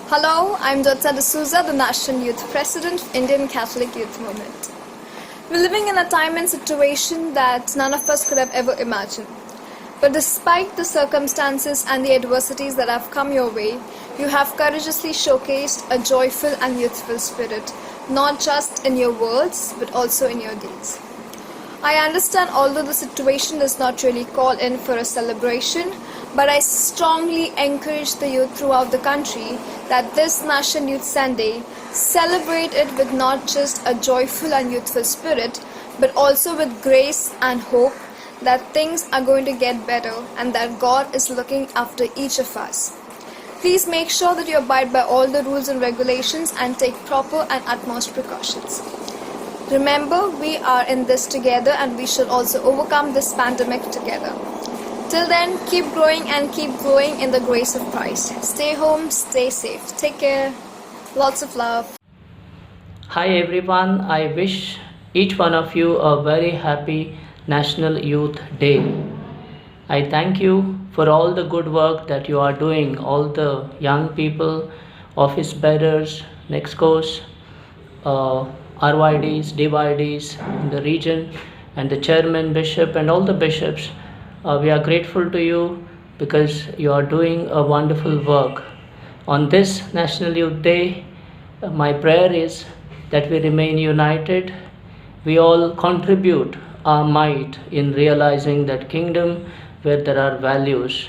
Hello, I'm Dotsa D'Souza, the National Youth President of Indian Catholic Youth Movement. We're living in a time and situation that none of us could have ever imagined. But despite the circumstances and the adversities that have come your way, you have courageously showcased a joyful and youthful spirit, not just in your words, but also in your deeds. I understand although the situation does not really call in for a celebration, but I strongly encourage the youth throughout the country that this National Youth Sunday celebrate it with not just a joyful and youthful spirit, but also with grace and hope that things are going to get better and that God is looking after each of us. Please make sure that you abide by all the rules and regulations and take proper and utmost precautions. Remember, we are in this together and we should also overcome this pandemic together. Till then, keep growing and keep growing in the grace of Christ. Stay home, stay safe. Take care. Lots of love. Hi everyone, I wish each one of you a very happy National Youth Day. I thank you for all the good work that you are doing, all the young people, office bearers, Nexcos, RYDs, DYDs in the region, and the chairman, bishop, and all the bishops. We are grateful to you because you are doing a wonderful work. On this National Youth Day, my prayer is that we remain united. We all contribute our might in realizing that kingdom where there are values.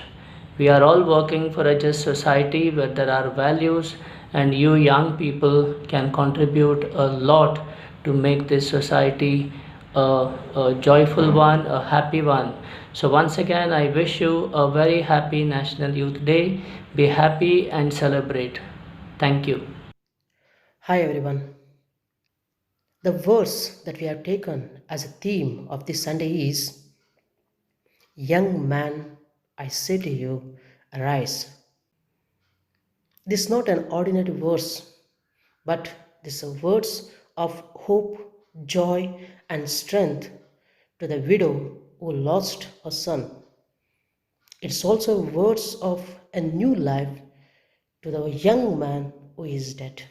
We are all working for a just society where there are values, and you young people can contribute a lot to make this society a joyful one, a happy one. So once again, I wish you a very happy National Youth Day. Be happy and celebrate. Thank you. Hi everyone. The verse that we have taken as a theme of this Sunday is Young man, I say to you, arise. This is not an ordinary verse, but this is a words of hope, joy, and strength to the widow who lost her son. It's also words of a new life to the young man who is dead.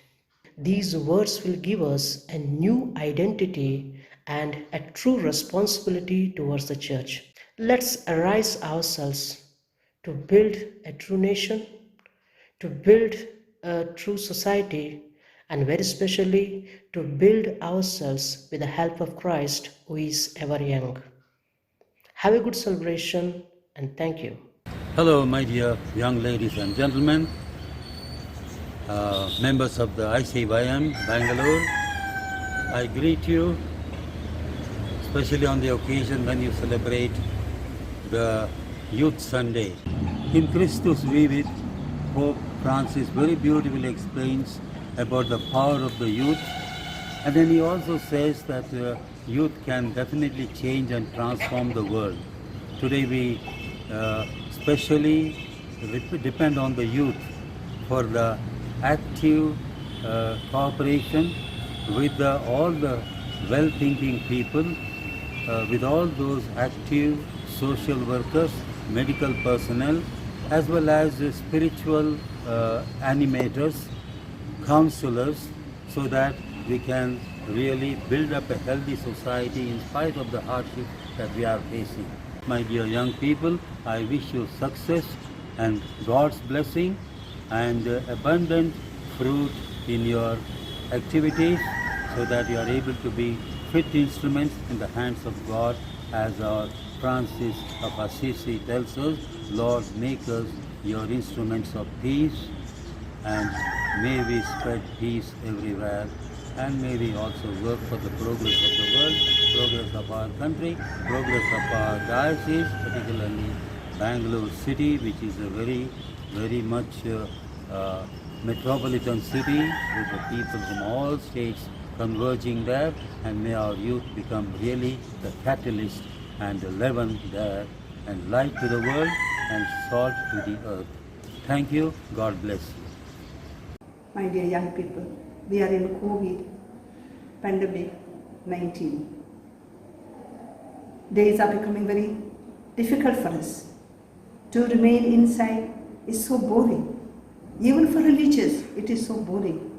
These words will give us a new identity and a true responsibility towards the church. Let's arise ourselves to build a true nation, to build a true society, and very specially to build ourselves with the help of Christ who is ever young. Have a good celebration and thank you. Hello, my dear young ladies and gentlemen, members of the ICYM Bangalore. I greet you, especially on the occasion when you celebrate the Youth Sunday. In Christus Vivit, Pope Francis very beautifully explains about the power of the youth, and then he also says that youth can definitely change and transform the world. Today we especially depend on the youth for the active cooperation with all the well-thinking people, with all those active social workers, medical personnel, as well as spiritual animators, counselors, so that we can really build up a healthy society in spite of the hardship that we are facing. My dear young people, I wish you success and God's blessing and abundant fruit in your activities, so that you are able to be fit instruments in the hands of God, as our Francis of Assisi tells us. Lord, make us your instruments of peace, and may we spread peace everywhere, and may we also work for the progress of the world, progress of our country, progress of our diocese, particularly Bangalore city, which is a very much metropolitan city with the people from all states converging there, and may our youth become really the catalyst and the leaven there, and light to the world and salt to the earth. Thank you. God bless you. My dear young people, we are in COVID pandemic 19. Days are becoming very difficult for us. To remain inside is so boring. Even for religious, it is so boring.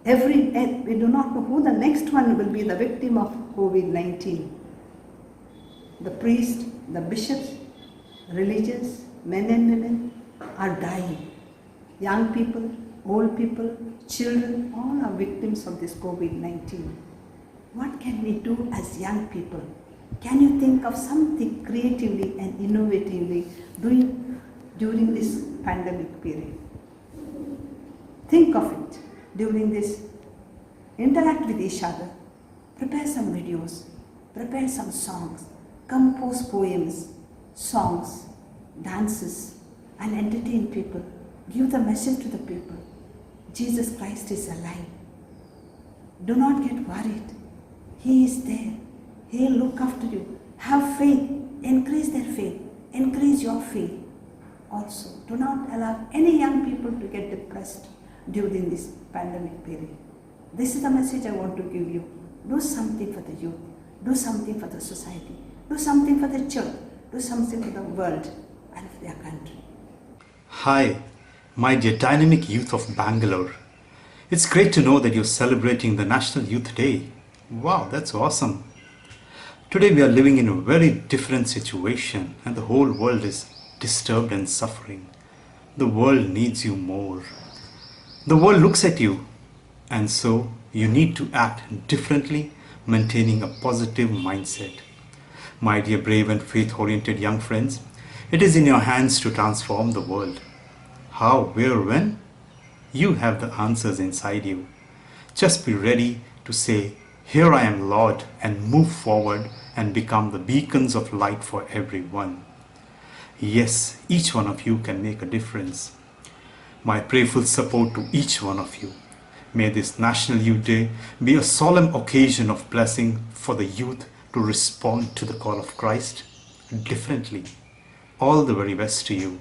We do not know who the next one will be the victim of COVID-19. The priests, the bishops, religious, men and women are dying. Young people, old people, children, all are victims of this COVID-19. What can we do as young people? Can you think of something creatively and innovatively doing during this pandemic period? Think of it during this. Interact with each other. Prepare some videos. Prepare some songs. Compose poems, songs, dances, and entertain people. Give the message to the people. Jesus Christ is alive. Do not get worried. He is there. He'll look after you. Have faith. Increase their faith. Increase your faith. Also, do not allow any young people to get depressed during this pandemic period. This is the message I want to give you. Do something for the youth. Do something for the society. Do something for the church. Do something for the world and for their country. Hi, my dear dynamic youth of Bangalore. It's great to know that you're celebrating the National Youth Day. Wow, that's awesome. Today we are living in a very different situation and the whole world is disturbed and suffering. The world needs you more. The world looks at you and so you need to act differently, maintaining a positive mindset. My dear brave and faith-oriented young friends, it is in your hands to transform the world. How, where, when? You have the answers inside you. Just be ready to say, "Here I am, Lord," and move forward and become the beacons of light for everyone. Yes, each one of you can make a difference. My prayerful support to each one of you. May this National Youth Day be a solemn occasion of blessing for the youth to respond to the call of Christ differently. All the very best to you.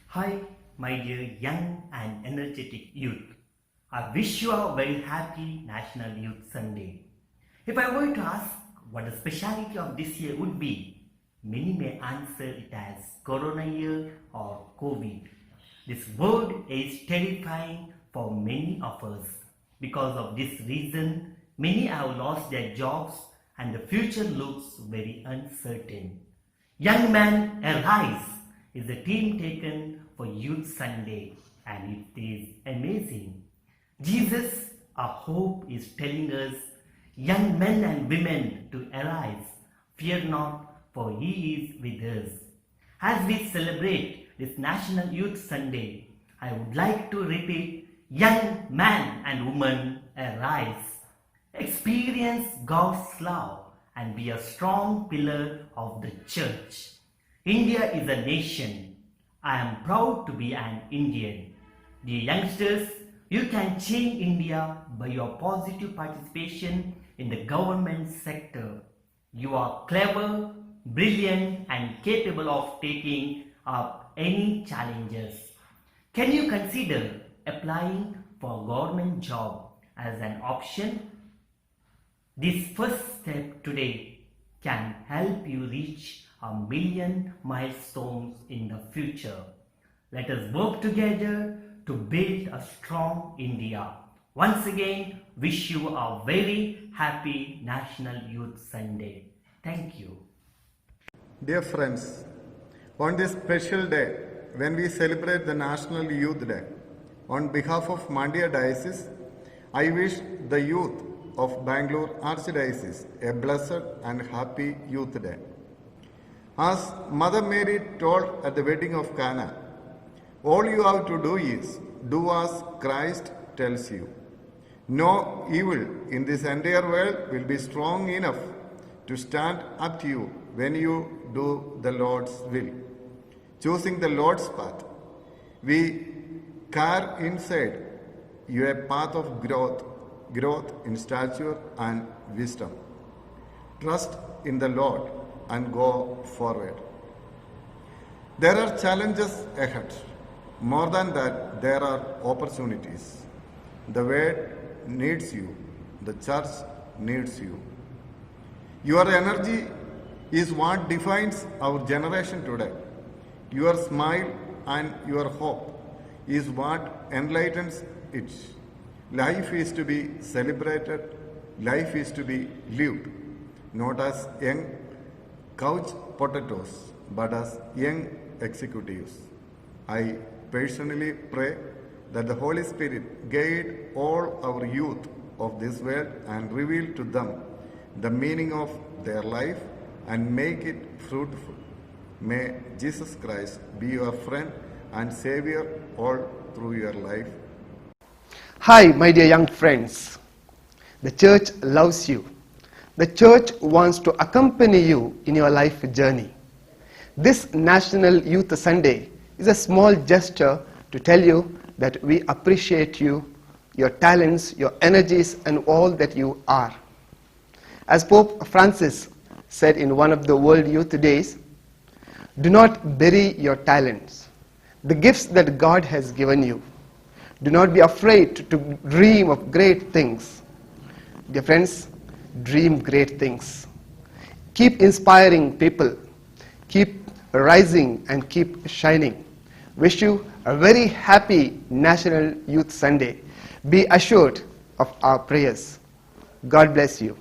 Hi, my dear young and energetic youth. I wish you a very happy National Youth Sunday. If I were to ask what the speciality of this year would be, many may answer it as Corona year or COVID. This word is terrifying for many of us. Because of this reason, many have lost their jobs and the future looks very uncertain. Young Man Arise is the theme taken for Youth Sunday and it is amazing. Jesus, our hope, is telling us, young men and women, to arise. Fear not, for He is with us. As we celebrate this National Youth Sunday, I would like to repeat, young man and woman, arise. Experience God's love and be a strong pillar of the church. India is a nation. I am proud to be an Indian. Dear youngsters, you can change India by your positive participation in the government sector. You are clever, brilliant, and capable of taking up any challenges. Can you consider applying for a government job as an option? This first step today can help you reach 1,000,000 milestones in the future. Let us work together to build a strong India. Once again, wish you a very happy National Youth Sunday. Thank you. Dear friends, on this special day when we celebrate the National Youth Day, on behalf of Mandya Diocese, I wish the youth of Bangalore Archdiocese a blessed and happy Youth Day. As Mother Mary told at the wedding of Cana, all you have to do is do as Christ tells you. No evil in this entire world will be strong enough to stand up to you when you do the Lord's will. Choosing the Lord's path, we carve inside you a path of growth in stature and wisdom. Trust in the Lord and go forward. There are challenges ahead. More than that, there are opportunities. The world needs you. The church needs you. Your energy is what defines our generation today. Your smile and your hope is what enlightens it. Life is to be celebrated, life is to be lived, not as young couch potatoes, but as young executives. I personally pray that the Holy Spirit guide all our youth of this world and reveal to them the meaning of their life and make it fruitful. May Jesus Christ be your friend and Savior all through your life. Hi, my dear young friends. The church loves you. The church wants to accompany you in your life journey. This National Youth Sunday is a small gesture to tell you that we appreciate you, your talents, your energies, and all that you are. As Pope Francis said in one of the World Youth Days, do not bury your talents, the gifts that God has given you. Do not be afraid to dream of great things. Dear friends, dream great things. Keep inspiring people. Keep rising and keep shining. Wish you a very happy National Youth Sunday. Be assured of our prayers. God bless you.